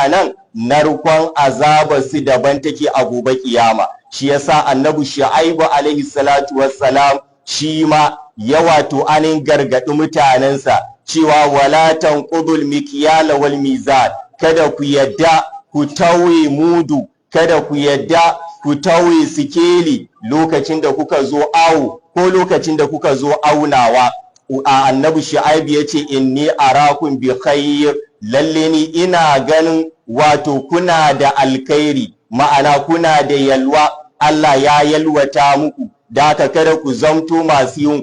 mutanen narkon azaba su daban take a gobe kiyama. Shi yasa annabi Shu'aibu alaihi salatu wassalam shi ma ya wato anin gargadi mutanensa cewa wala tanqudul mikyala wal mizan, kada ku yadda ku tauye mudu, kada ku yadda ku tauye sikeli lokacin da kuka zo awo ko lokacin da kuka zo aunawa. Annabi Shu'aibu yace inni arakum bi khair, lalle ni ina ganin wato kuna da alkhairi, ma'ana kuna da yalwa, Allah ya yalwata muku, da haka kada ku zamto masu yin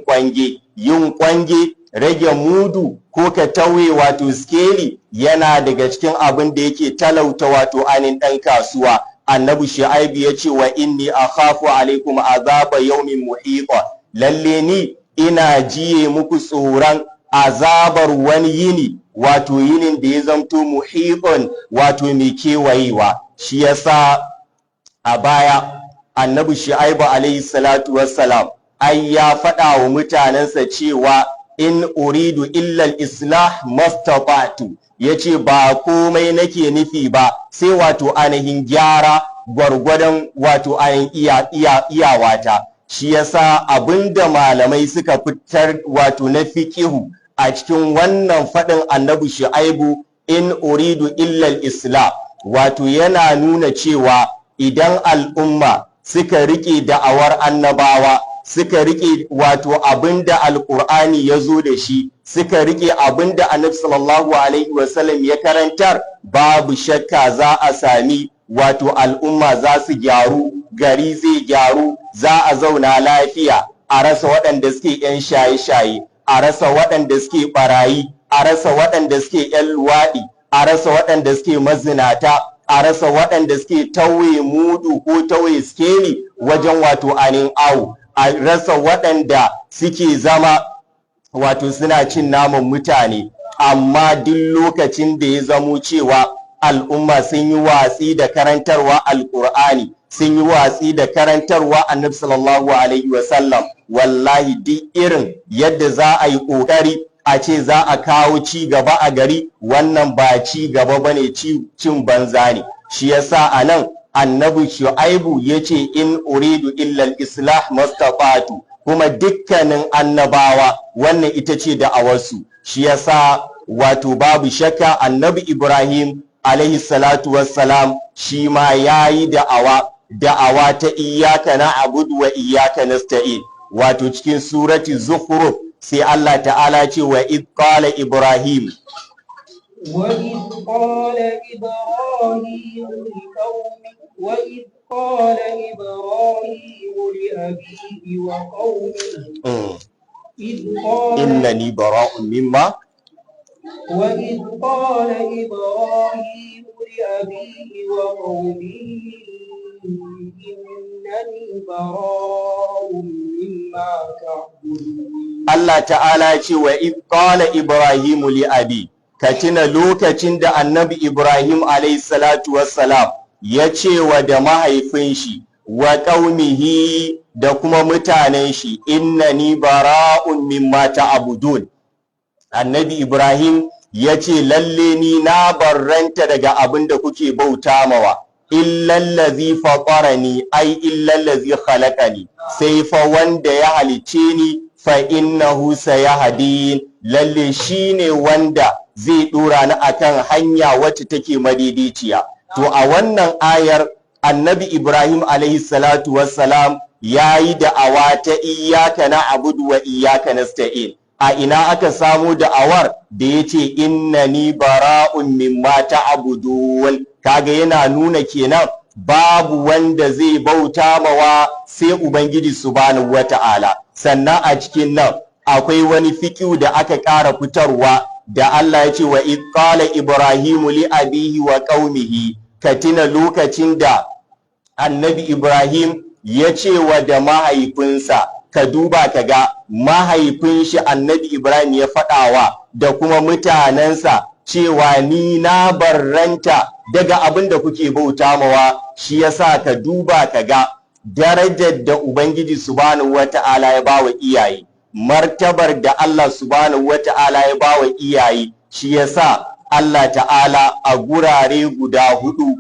kwange rage mudu ko ka tauye wato skeli yana daga cikin abin da yake talauta wato anin ɗan kasuwa. Annabi Shu'aibu ya ce wa inni akhafu alaikum azaba yawmin muhita, lalle ni ina jiye muku tsoron azabar wani yini, wato yinin da ya zamto muhitan, wato mai kewayewa. Shi yasa a baya annabi Shu'aibu alaihi salatu wassalam ai ya faɗa wa mutanensa cewa in uridu illa al-islah mastata'tu, yace ba komai nake nufi ba sai wato ainihin gyara gwargwadon wato ainihin iyawata. Shi yasa abinda malamai suka fitar wato na fiqihu a cikin wannan faɗin annabi Shu'aibu in uridu illa al-islah, wato yana nuna cewa idan al'umma suka rike da'awar annabawa, suka rike wato abinda alqur'ani ya zo da shi, suka rike abinda annabi sallallahu alaihi wasallam ya karantar, babu shakka za a sami wato al'umma za su gyaru, gari zai gyaru, za a zauna lafiya, a rasa waɗanda suke 'yan shaye-shaye, a rasa waɗanda suke ɓarayi, a rasa waɗanda suke 'yan luwaɗi, a rasa waɗanda suke mazinata, a rasa waɗanda suke tauye mudu ko tauye skeli wajen wato anin awo, a rasa waɗanda suke zama wato suna cin naman mutane. Amma duk lokacin da ya zamo cewa al'umma sun yi watsi da karantarwa alƙur'ani, sun yi watsi da karantarwa annabi sallallahu alaihi wasallam, wallahi duk irin yadda za a yi ƙoƙari a ce za a kawo ci gaba a gari, wannan ba ci gaba bane, cin banza ne. Shi yasa anan annabi Shu'aibu yace in uridu illa al-islah mastata'tu, kuma dukkanin annabawa wannan ita ce da'awarsu. Shi yasa wato babu shakka annabi Ibrahim alaihi salatu wassalam shi ma yayi da'awa ta iyyaka na'budu wa iyyaka nasta'in, wato cikin surati Zukhruf sai Allah ta'ala ce wa id qala Ibrahim لأبيه وقومه إنني براء مما وإذ قال إبراهيم لأبيه وقومه إنني براء مما تعبدون. الله تعالى وإذ قال إبراهيم لأبيه، katina lokacin da annabi Ibrahim alayhi salatu wassalam ya ce wa da mahaifin shi wa qaumihi da kuma mutanen shi innani bara'un mimma ta'budun. Annabi Ibrahim ya ce lalle ni na barranta daga abin da kuke bauta mawa, illallazi fatarani ai illallazi khalaqani, sai fa wanda ya halice ni fa innahu sayahdin, lalle shine wanda zai dora ni akan hanya wacce take madidiciya. To a wannan ayar annabi Ibrahim alaihi salatu wassalam yayi da'awa ta iyyaka na'budu wa iyyaka nasta'in. A ina aka samu da'awar da yace innani bara'un mimma ta'budun? Kaga yana nuna kenan babu wanda zai bauta mawa sai Ubangiji subhanahu wata'ala. Sannan a cikin nan akwai wani fiqhu da aka ƙara fitarwa da Allah ya ce wa id qala Ibrahimu li abihi wa qaumihi, katina lokacin da annabi Ibrahim ya ce wa da mahaifinsa, ka duba ka ga mahaifin shi annabi Ibrahim ya faɗawa da kuma mutanensa cewa ni na barranta daga abin da kuke bauta mawa. Shi yasa ka duba ka ga darajar da Ubangiji subhanahu wata'ala ya bawa iyaye, martabar da Allah subhanahu wata'ala ya bawa iyaye. Shi yasa Allah ta'ala a gurare guda 4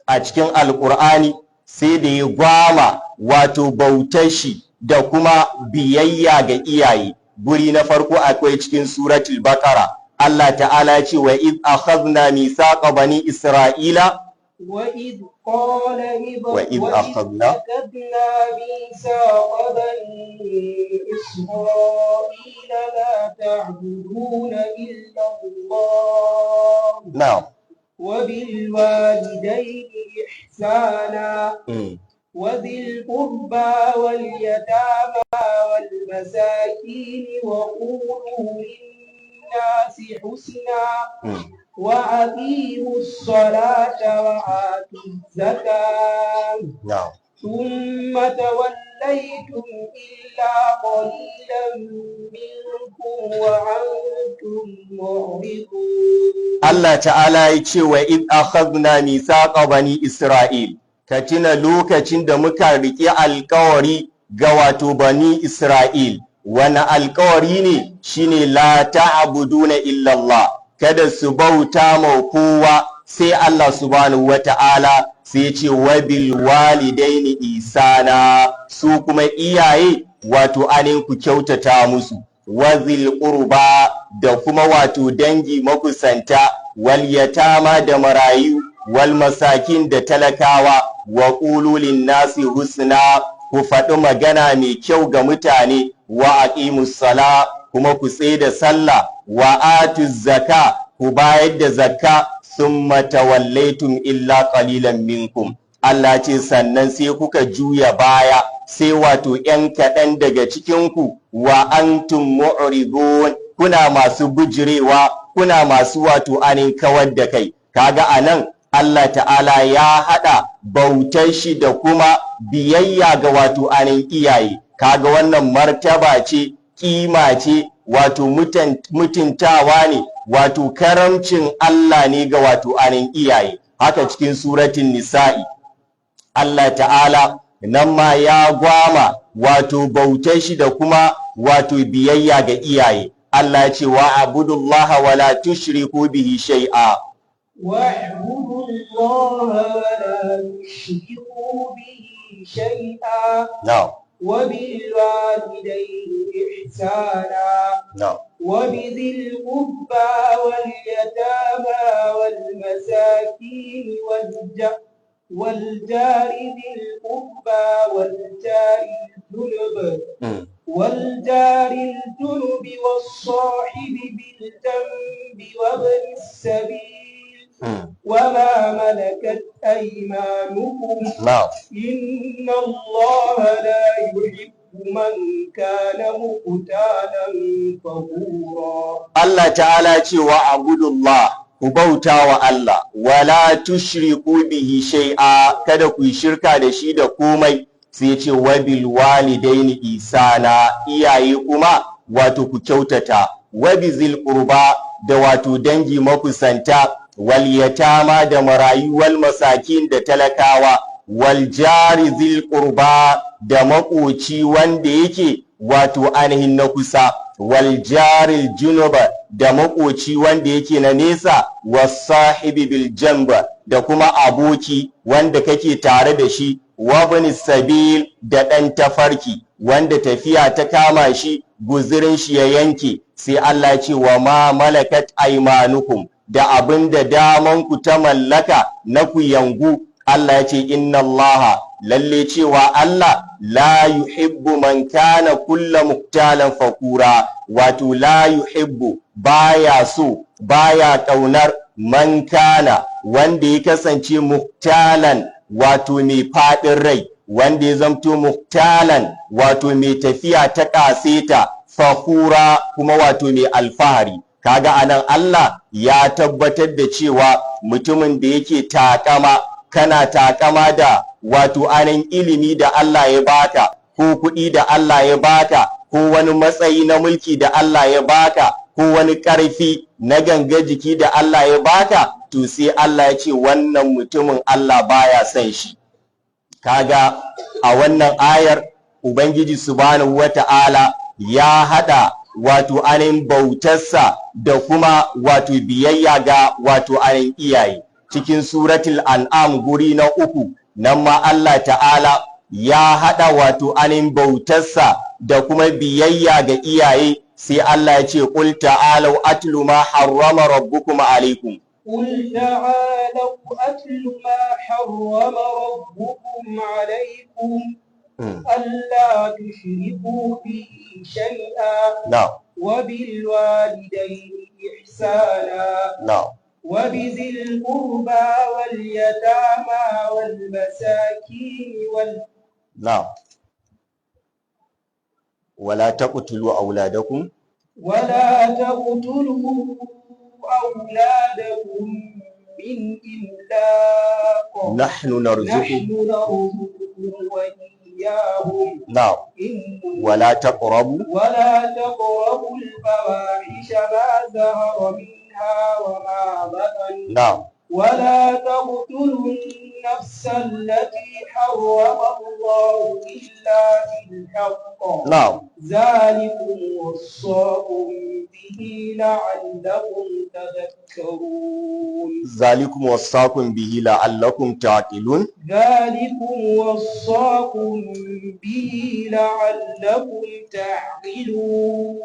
a cikin alkur'ani sai da ya gwama wato bautar shi da kuma biyayya ga iyaye. Guri na farko akwai cikin suratul baqara, Allah ta'ala ya ce wa id akhadna mithaqa bani isra'ila وإذ قال وإذ أخذنا ميثاق بني إسرائيل لا تعبدون إلا الله نعم وبالوالدين إحسانا وذي القربى واليتامى والمساكين وقولوا للناس حسنا وأقيموا الصلاة وآتوا الزكاة ثم توليتم إلا قليلا منكم وأنتم معرضون. الله تعالى يقول وإذ أخذنا ميثاق بني إسرائيل كتنا لوكacin da muka riƙe alƙawari ga wato bani Isra'il. Wani alƙawari ne shine la ta'buduna illa Allah, kada su bauta ma kowa sai Allah subhanahu wata'ala, sai ce wabil walidaini isana, su kuma iyaye wato anin ku kyautata musu, wazil qurba da kuma wato dangi makusanta, wal yatama da marayu, wal masakin da talakawa, wa qulu lin nasi husna, ku faɗi magana mai kyau ga mutane, wa aqimus sala kuma ku da sallah, wa atuz zaka ku bayar da zakka, summa tawallaitum illa qalilan minkum. Allah ce sannan sai kuka juya baya sai wato ‘yan kaɗan daga cikinku, wa antum mu'ridun, kuna masu bujirewa, kuna masu wato anin kawar da kai. Kaga anan Allah ta'ala ya haɗa bautar shi da kuma biyayya ga wato anin iyaye. Kaga wannan martaba ce, kima ce, wato mutuntawa ne, wato karamcin Allah ne ga wato anin iyaye. Haka cikin suratin Nisa'i Allah ta'ala nan ma ya gwama wato bautar shi da kuma wato biyayya ga iyaye. Allah ya ce wa abudullaha wa la tushriku bihi shay'a. واعبدوا الله ولا تشركوا به شيئا. نعم. وبالوالدين إحسانا. نعم. وبذي القربى واليتامى والمساكين والجار ذي القربى والجار الجنب والصاحب بالجنب وابن السبيل وما ملكت أيمانكم إن الله لا يحب من كان مختالا فخورا. الله تعالى وعبد الله ku bauta wa Allah, wala tushriku bihi shay'a, kada ku yi shirka da shi da komai, sai ce wabil walidaini isana, iyaye kuma wato ku kyautata, wabizil qurba da wato dangi makusanta, wal yatama da marayu, wal masakin da talakawa, wal jari zil qurba da makoci wanda yake wato ainihin na kusa, wal jaril junuba da makoci wanda yake na nesa, wasahibi bil jamba da kuma aboki wanda kake tare da shi, wabni sabil da ɗan tafarki wanda tafiya ta kama shi guzirin shi ya yanke, sai Allah ce wa ma malakat aymanukum da abin da damanku ta mallaka na ku yangu. Allah ya ce inna Allah lalle cewa Allah la yuhibbu man kana kulla muktalan fakura, wato la yuhibbu baya so baya ƙaunar man kana wanda ya kasance muktalan wato mai faɗin rai, wanda ya zamto muktalan wato mai tafiya ta ƙaseta, fakura kuma wato mai alfahari. Kaga anan Allah ya tabbatar da cewa mutumin da yake takama, kana takama da wato anan ilimi da Allah ya baka, ko kuɗi da Allah ya baka, ko wani matsayi na mulki da Allah ya baka, ko wani ƙarfi na ganga jiki da Allah ya baka, to sai Allah ya ce wannan mutumin Allah baya son shi. Kaga a wannan ayar Ubangiji subhanahu wata'ala ya haɗa wato anin bautarsa da kuma wato biyayya ga wato anin iyaye. Cikin suratul an'am guri na 3 nan ma Allah ta'ala ya haɗa wato anin bautarsa da kuma biyayya ga iyaye, sai Allah ya ce qul ta'alu atlu ma harrama rabbukum alaykum. قل تعالوا أتل ما حرم ربكم عليكم ألا تشركوا به شيئا وبالوالدين إحسانا وبذي القربى واليتامى والمساكين ولا تقتلوا أولادكم أولادكم من إملاق نحن نرزقكم وإياهم ولا تقربوا الفواحش ما ظهر منها وما بطن ولا تقتلوا النفس التي حرم الله إلا بالحق ذلكم وصاكم به لعلكم تذكرون ذلكم وصاكم به لعلكم تعقلون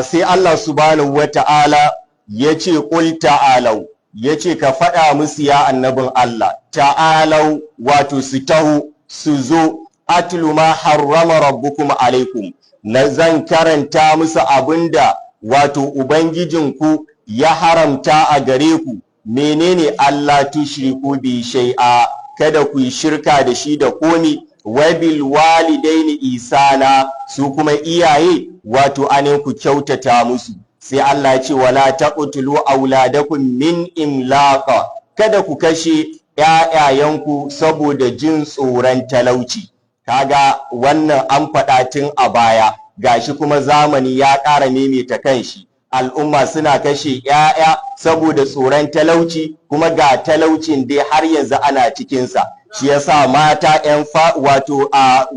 sai Allah subhanahu wata'ala yace qul ta'alau, yace ka faɗa musu ya annabin Allah, ta'alau wato su taho su zo, atlu ma harrama rabbukum alaikum, na zan karanta musu abinda wato ubangijinku ya haramta a gare ku. Menene? Allah tushriku bi shay'a, kada ku yi shirka da shi da komi, wa bil walidaini isana, su kuma iyaye wato anin ku kyautata musu. Sai Allah ya ce wala taqtulu auladakum min imlaqa, kada ku kashe ƴaƴayenku saboda jin tsoron talauci. Kaga wannan an faɗa tun a baya, gashi kuma zamani ya ƙara maimaita kanshi. Al'umma suna kashe ƴaƴa saboda tsoron talauci, kuma ga talaucin dai har yanzu ana cikinsa. Shi yasa mata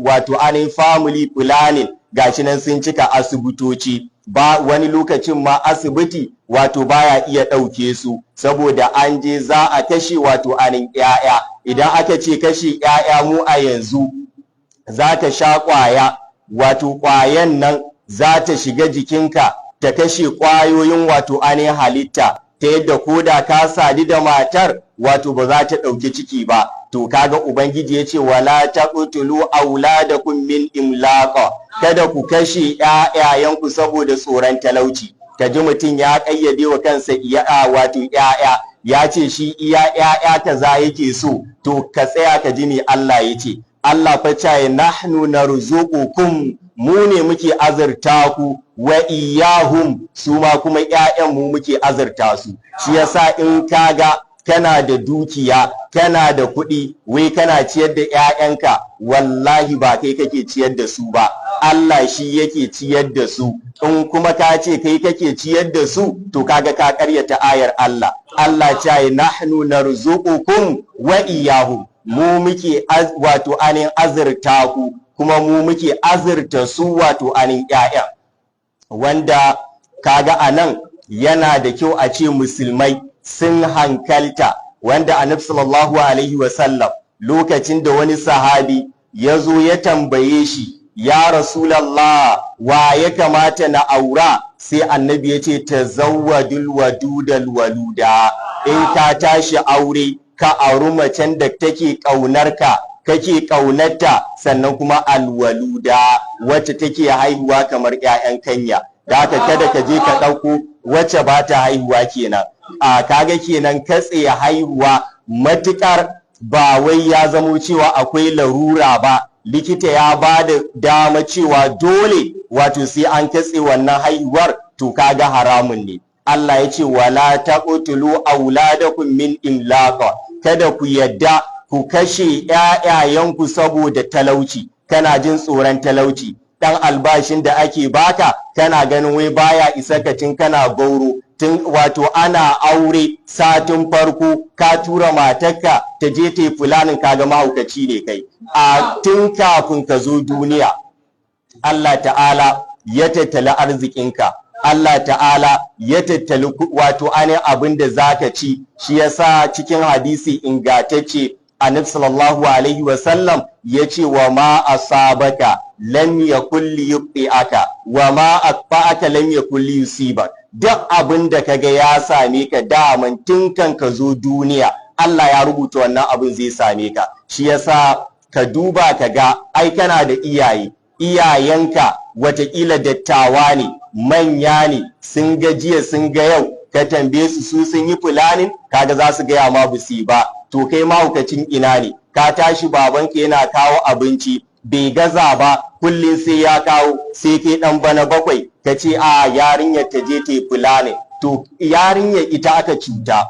wato anin family planning gashi nan sun cika asibitoci, ba wani lokacin ma asibiti wato baya iya ɗauke su saboda an je za a kashe wato anin ƴaƴa. Idan aka ce kashe ƴaƴa mu a yanzu, za ka sha ƙwaya, wato ƙwayan nan za ta shiga jikinka ta kashe ƙwayoyin wato anin halitta, ta yadda ko da ka sadu da matar wato ba za ta ɗauki ciki ba. To kaga Ubangiji ya ce wala taqtulu auladakum min imlaqa, kada ku kashe ƴaƴayenku saboda tsoron talauci. Kaji mutum ya ƙayyade wa kansa wato ƴaƴa, ya ce shi iya ƴaƴa kaza yake so. To ka tsaya ka ji me Allah ya ce. Allah fa ce nahnu narzuqukum, mu ne muke azurta ku, wa iyahum, su ma kuma ƴaƴan mu muke azurta su. Shi yasa in kaga kana da dukiya, kana da kuɗi, wai kana ciyar da ƴaƴanka, wallahi ba kai kake ciyar da su ba, Allah shi yake ciyar da su. In kuma ka ce kai kake ciyar da su, to kaga ka ƙaryata ayar Allah. Allah ce nahnu narzuqukum wa iyahum, mu muke wato anin azurta ku, kuma mu muke azurta su wato anin ƴaƴan. Wanda kaga anan yana da kyau a ce musulmai sun hankalta, wanda Annabi sallallahu alaihi wasallam lokacin da wani sahabi ya zo ya tambaye shi, ya Rasulallah, wa ya kamata na aura? Sai Annabi ya ce tazawwadul wadudal waluda, in ka tashi aure ka auri macen da take ƙaunarka, kake ƙaunarta, sannan kuma alwaluda, wacce take haihuwa kamar ƴaƴan kanya. Da haka kada ka je ka ɗauko wacce ba ta haihuwa kenan. A kaga kenan katse haihuwa matuƙar ba wai ya zamo cewa akwai larura ba, likita ya ba da dama cewa dole wato sai an katse wannan haihuwar, to kaga haramun ne. Allah ya ce wala taqtulu auladakum min imlaqa, kada ku yadda ku kashe ƴaƴayenku saboda talauci, kana jin tsoron talauci. Dan albashin da ake baka kana ganin wai baya isa ka tun kana gauro, tun wato ana aure satin farko ka tura matarka ta je ta yi fulanin, kaga mahaukaci ne kai a tun kafin ka zo duniya. Allah ta'ala ya tattali arzikinka, Allah ta'ala ya tattali wato ainihin abin da zaka ci. Shi yasa cikin hadisi ingantacce Annabi sallallahu alaihi wasallam ya ce wa ma asabaka lam yakul liyuqti'aka wa ma akfa'aka lam yakul liyusibak. Duk abin da kaga ya same ka daman tun kan ka zo duniya Allah ya rubuta wannan abin zai same ka. Shi yasa ka duba ka ga ai kana da iyayenka watakila dattawa ne, manya ne, sun ga jiya sun ga yau, ka tambaye su sun yi fulanin, kaga za su gaya ma busi ba. To kai mahaukacin ina ne, ka tashi babanka yana kawo abinci bai gaza ba, kullum sai ya kawo, sai kai dan bana bakwai ka ce a yarinyar ta je ta fulanin. To yarinyar ita aka cuta,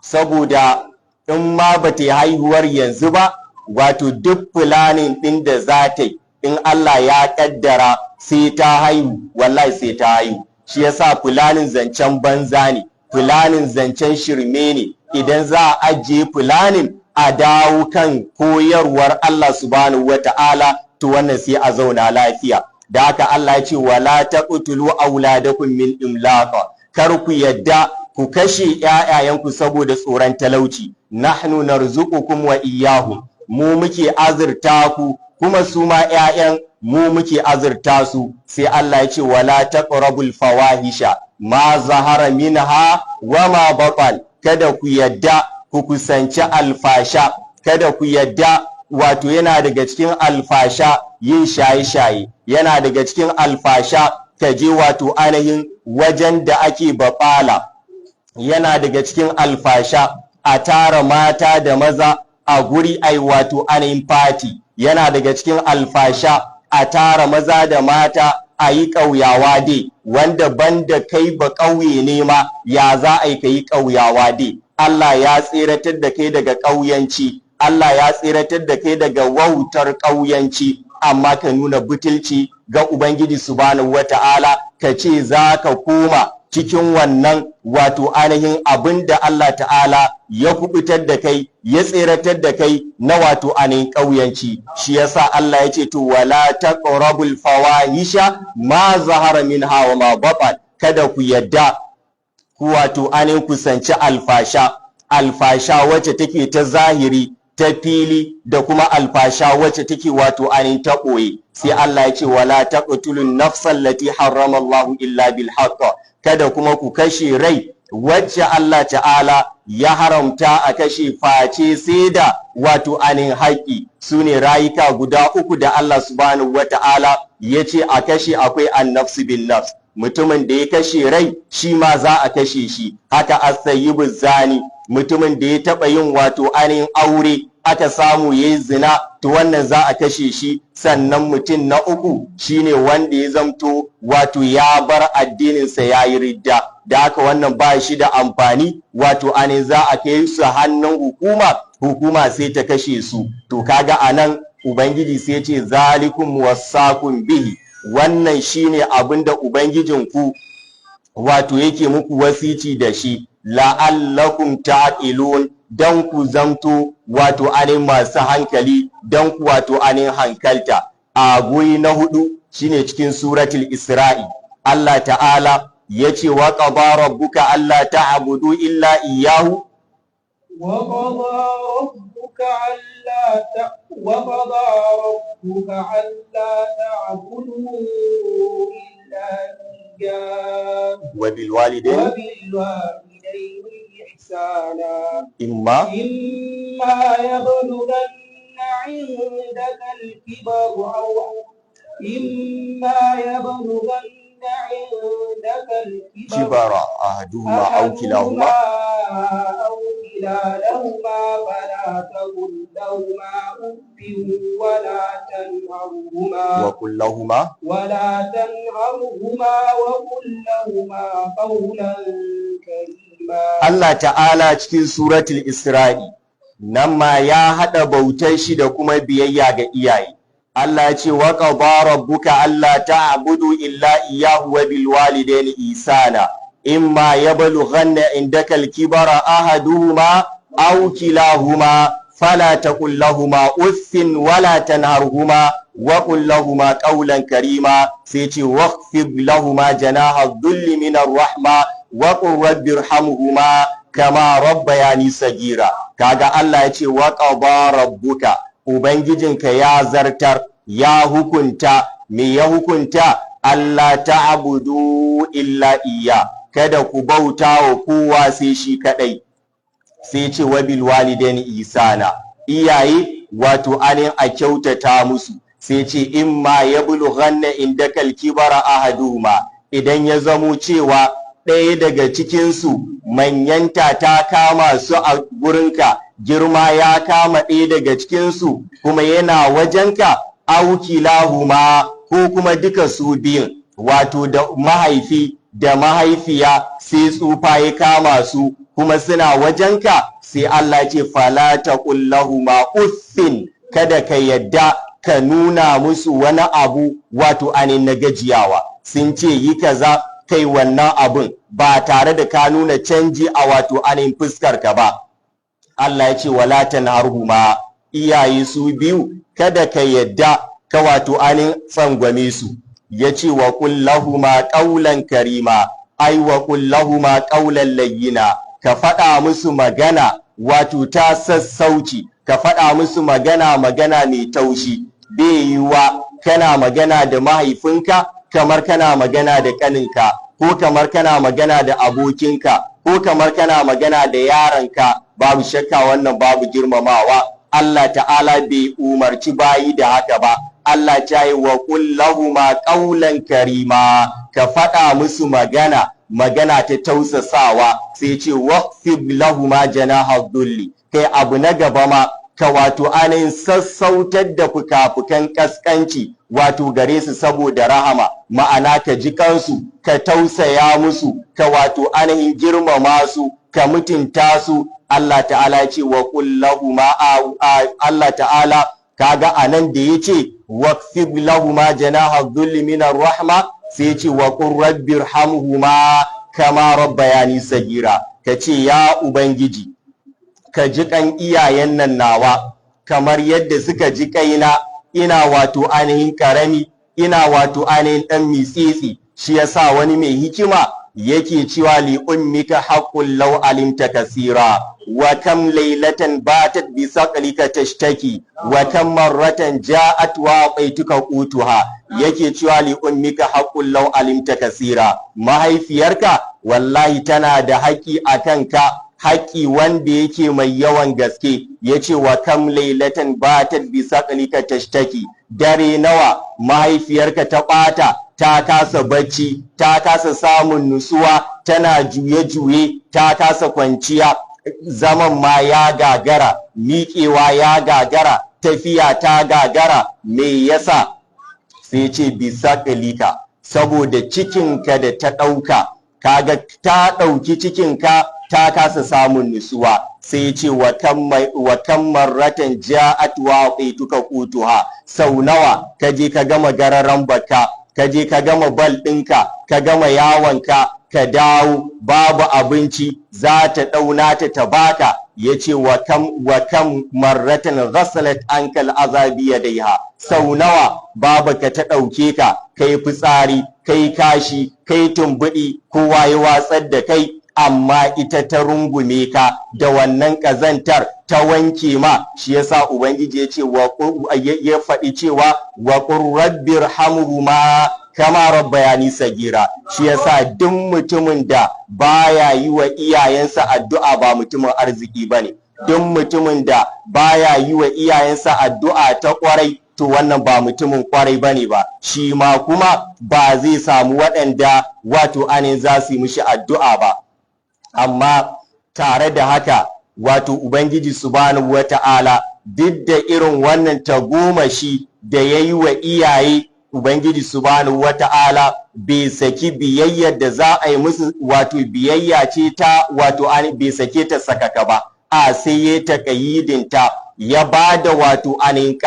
saboda in ma ba ta haihuwar yanzu ba, wato duk fulanin ɗin da za ta yi in Allah ya ƙaddara sai ta haihu, wallahi sai ta haihu. Shi yasa fulanin zancen banza ne, fulanin zancen shirme ne. Idan za a ajiye fulanin a dawo kan koyarwar Allah subhanahu wata'ala, to wannan sai a zauna lafiya. Da haka Allah ya ce wala taqtulu auladakum min imlaqa, kar ku yadda ku kashe ƴaƴayenku saboda tsoron talauci. Nahnu narzuqukum wa iyyahum, mu muke azurta ku kuma su ma ƴaƴan mu muke azurta su. Sai Allah ya ce wala taqrabul fawahisha ma zahara minha wa ma batan, kada ku yadda ku kusanci alfasha, kada ku yadda, wato yana daga cikin alfasha yin shaye-shaye, yana daga cikin alfasha ka je wato ainihin wajen da ake baɓala, yana daga cikin alfasha a tara mata da maza a guri ai wato ainihin fati, yana daga cikin alfasha a tara maza da mata a yi ƙauyawa dai, wanda banda kai ba ƙauye ne ma ya za a yi ka yi ƙauyawa dai. Allah ya tseratar da kai daga ƙauyanci, Allah ya tseratar da kai daga wautar ƙauyanci, amma ka nuna butulci ga Ubangiji subhanahu wata'ala, ka ce za ka koma cikin wannan wato ainihin abin da Allah ta'ala ya kubutar da kai, ya tseratar da kai na wato ainihin ƙauyanci. Shi yasa Allah ya ce to wala taqrabul fawahisha ma zahara minha wa ma batan, kada ku yadda ku wato ainihin kusanci alfasha wacce take ta zahiri ta fili, da kuma alfasha wacce take wato ainihin ta ɓoye. Sai Allah ya ce wala taqtulun nafsal lati harrama Allahu illa bil haqq, kada kuma ku kashe rai wacce Allah ta'ala ya haramta a kashe face sai da wato ainihin haƙƙi. Su ne rayuka guda uku da Allah subhanahu wata'ala ya ce a kashe. Akwai annafsu bin nafs, mutumin da ya kashe rai shi ma za a kashe shi. Haka as-sayyibu zani, mutumin da ya taɓa yin wato ainihin aure aka samu ya yi zina, to wannan za a kashe shi. Sannan mutum na uku shine wanda ya zamto wato ya bar addininsa ya yi ridda, da haka wannan ba shi da amfani, wato ainihin za a kai su hannun hukuma sai ta kashe su. To kaga anan Ubangiji sai ce zalikum wasaqum bihi, wannan shine abinda Ubangijinku wato yake muku wasici da shi, la'allakum ta'qilun, dan ku zamto wato anin masu hankali, dan ku wato anin hankalta. A guri na hudu shine cikin suratul Isra'i, Allah ta'ala yace wa qada rabbuka alla ta'budu illa iyyahu wa qada rabbuka alla ta'budu illa iyyahu wa bil walidayni إحسانا إما يبلغن عندك الكبر كبر أحدهما أو كلاهما فلا تقل لهما أف ولا تنهرهما وقل لهما قولا كريما. Allah ta'ala cikin suratul Isra'i nan ma ya haɗa bautar shi da kuma biyayya ga iyaye. Allah ya ce wa qada rabbuka alla ta'budu illa iyyahu wa bil walidayni ihsana imma yablughanna indaka al-kibara ahaduhuma aw kilahuma فلا تقل لهما أف ولا تنهرهما وقل لهما قولا كريما سيتي واخفض لهما جناح الذل من الرحمة وقل رب ارحمهما كما ربياني صغيرا kaga Allah ya ce wa qada rabbuka ubangijinka ya zartar ya hukunta me ya hukunta Allah ta'budu illa iya kada ku bauta wa kowa sai shi kadai sai ce wa bil walidaini ihsana iyaye wato anin a kyautata musu sai ce in ma yablughanna indakal kibara ahaduhuma idan ya zamo cewa ɗaya daga cikinsu manyanta ta kama su a gurinka girma ya kama ɗaya daga cikinsu kuma yana wajenka aukilahuma ko kuma duka su biyun wato da mahaifi da mahaifiya sai tsufa ya kama su kuma suna wajenka sai Allah ce fala taqul lahumu uffin kada ka yadda ka nuna musu wani abu wato anin na gajiyawa sun ce yi kaza kai wannan abun ba tare da ka nuna canji a wato anin fuskar ka ba Allah ya ce wala tanharhuma iyaye su biyu kada ka yadda ka wato anin tsangwame su ya ce wa qul lahumu qawlan karima ai wa qul lahumu qawlan layyina ka faɗa musu magana wato ta sassauci ka faɗa musu magana mai taushi bai yiwa kana magana da mahaifinka kamar kana magana da ƙaninka ko kamar kana magana da abokinka ko kamar kana magana da yaronka babu shakka wannan babu girmamawa Allah ta'ala bai umarci bayi da haka ba Allah ta yi wa qul lahumu qawlan karima ka faɗa musu magana ta tausasawa sai ce waqfid lahuma janaha dhulli kai abu na gaba ma ka wato ainihin sassautar da fuka-fukan kaskanci wato gare su saboda rahama ma'ana ka ji kansu ka tausaya musu ka wato ainihin girmama su ka mutunta su Allah ta'ala ce wa qul lahuma Allah ta'ala kaga anan da yace waqfid lahuma janaha dhulli minar rahma sai ce wa qur rabbirhamhuma kama rabbayani sagira kace ya ubangiji ka ji kan iyayen nan nawa kamar yadda suka ji kaina ina wato ainihin karami ina wato ainihin dan mitsitsi shi yasa wani mai hikima yake cewa li ummika haqqul law alimta kasira wa kam laylatan batat bi saqlika tashtaki wa kam marratan ja'at wa qaituka qutuha yake cewa li ummika haqqul law alimta kasira mahaifiyarka wallahi tana da haƙi akan ka haƙi wanda yake mai yawan gaske yace wa kam laylatan batat bi saqlika tashtaki dare nawa mahaifiyarka ta ɓata ta kasa bacci ta kasa samun nutsuwa tana juye-juye ta kasa kwanciya zaman ma ya gagara miƙewa ya gagara tafiya ta gagara me yasa sai ce bisa ƙalika saboda cikinka da ta ɗauka kaga ta ɗauki cikinka ta kasa samun nutsuwa sai ce wa kan marratan ja'at wa qaituka qutuha sau nawa kaje ka gama gararan baka kaje ka gama bal ɗinka ka gama yawonka ka dawo babu abinci za ta ɗauna ta baka yace wa kam marratan ghasalat ankal azabi yadaiha sau nawa babaka ta ɗauke ka kai fitsari kai kashi kai tumbuɗi kowa ya watsar da kai amma ita ta rungume ka da wannan ƙazantar ta wanke ma shi yasa ubangiji ya ce ya faɗi cewa wa qur rabbirhamhuma kama rabbayani sagira shi yasa duk mutumin da baya yi wa iyayensa addu'a ba mutumin arziki bane duk mutumin da baya yi wa iyayensa addu'a ta kwarai to wannan ba mutumin kwarai bane ba shi ma kuma ba zai samu waɗanda wato anin za su yi mishi addu'a ba amma tare da haka wato ubangiji subhanahu wata'ala duk da irin wannan tagomashi da ya yi wa iyaye ubangiji subhanahu wata'ala bai saki biyayyar da za a yi musu wato biyayya ce ta wato bai sake ta sakaka ba a sai ya taƙayyidinta ya ba da wato anin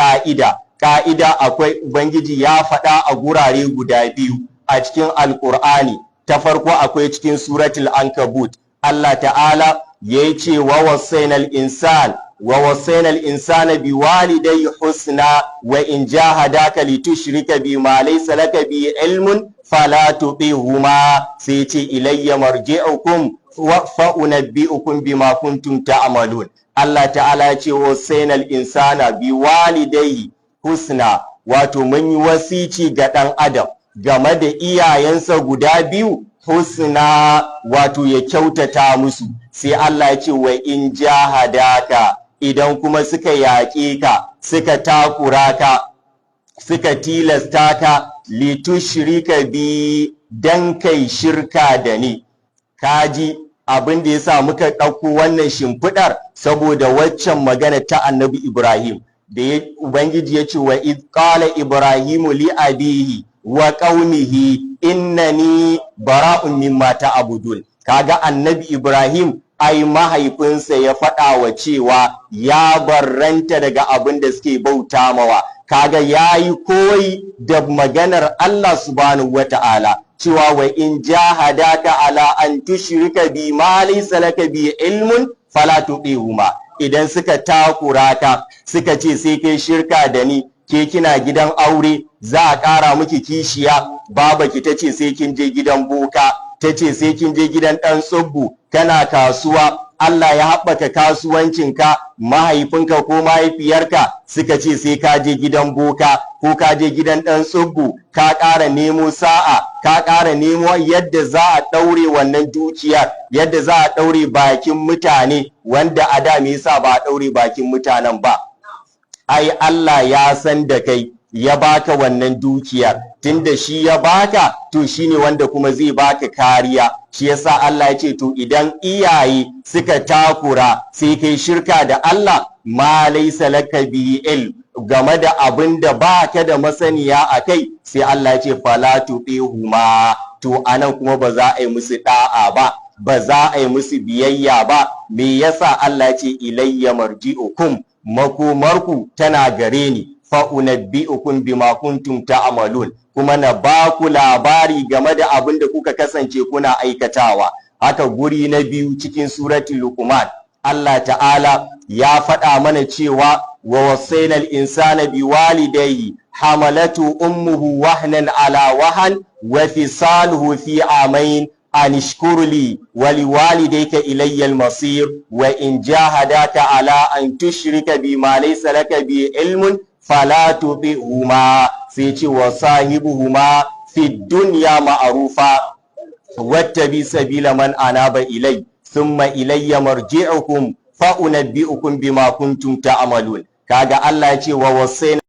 ka'ida akwai ubangiji ya faɗa a gurare guda biyu a cikin alƙur'ani ta farko akwai cikin suratul ankabut Allah ta'ala ya ce wa wasainal insan wa wasaina al-insana biwalidayhi husna wa in jahadaka litushrika bima laysa laka bi ilmun fala tuṭihuma sai ce ilayya marji'ukum fa unabbi'ukum bima kuntum ta'malun. Allah ta'ala ya ce wasaina al-insana biwalidayhi husna, wato mun yi wasici ga ɗan adam game da iyayensa guda biyu husna, wato ya kyautata musu. Sai Allah ya ce wa in jahadaka, idan kuma suka yaƙe ka, suka takura ka, suka tilasta ka, litushrika bi, dan kai shirka da ni. Kaji abin da yasa muka ɗauko wannan shimfiɗar, saboda waccan magana ta annabi Ibrahim da Ubangiji ya ce wa iz qala Ibrahimu li abihi wa qaumihi innani bara'un mimma ta'budun. Kaga annabi Ibrahim ai mahaifinsa ya faɗa wa cewa ya barranta daga abin da suke bauta mawa. Kaga yayi koyi da maganar Allah subhanahu wata'ala cewa wa in jahadaka ala an tushrika bi ma laysa laka bi ilmun fala tuṭihuma. Idan suka takura ka suka ce sai kai shirka da ni, ke kina gidan aure za a ƙara miki kishiya, babaki ta ce sai kin je gidan boka, ta ce sai kin je gidan ɗan tsubbu, kana kasuwa Allah ya haɓaka kasuwancinka, mahaifinka ko mahaifiyarka suka ce sai ka je gidan boka ko ka je gidan ɗan tsubbu, ka ƙara nemo sa'a, ka ƙara nemo yadda za a ɗaure wannan dukiyar, yadda za a ɗaure bakin mutane, wanda a da me yasa ba a ɗaure bakin mutanen ba? Ai Allah ya san da kai ya baka wannan dukiyar, tunda shi ya baka to shine wanda kuma zai baka kariya. Shi yasa Allah ya ce to idan iyaye suka takura sai kai shirka da Allah, ma laysa laka bihi ilm, game da abin da baka da masaniya a kai, sai Allah ya ce fala tuṭihuma, to anan kuma ba za a yi musu da'a ba, ba za a yi musu biyayya ba. Me yasa Allah ya ce ilayya marji'ukum, makomarku tana gare ni, fa unabbi'ukum bima kuntum ta'malun, kuma na ba ku labari game da abin da kuka kasance kuna aikatawa. Haka guri na biyu cikin suratul Luqman, Allah ta'ala ya faɗa mana cewa wa wasaina al-insana biwalidayhi hamalatu ummuhu wahnan ala wahan wa fisaluhu fi amain an ishkur li wa liwalidayka ilayya al-masir wa in jahadaka ala an tushrika bima laysa laka bi ilmun fala tuṭihuma, sai ce wa sahibuhuma fi dunya ma'rufa wattabi sabila man anaba ilay thumma ilayya marji'ukum fa unabbi'ukum bima kuntum ta'malun. Kaga Allah ya ce wa wasaina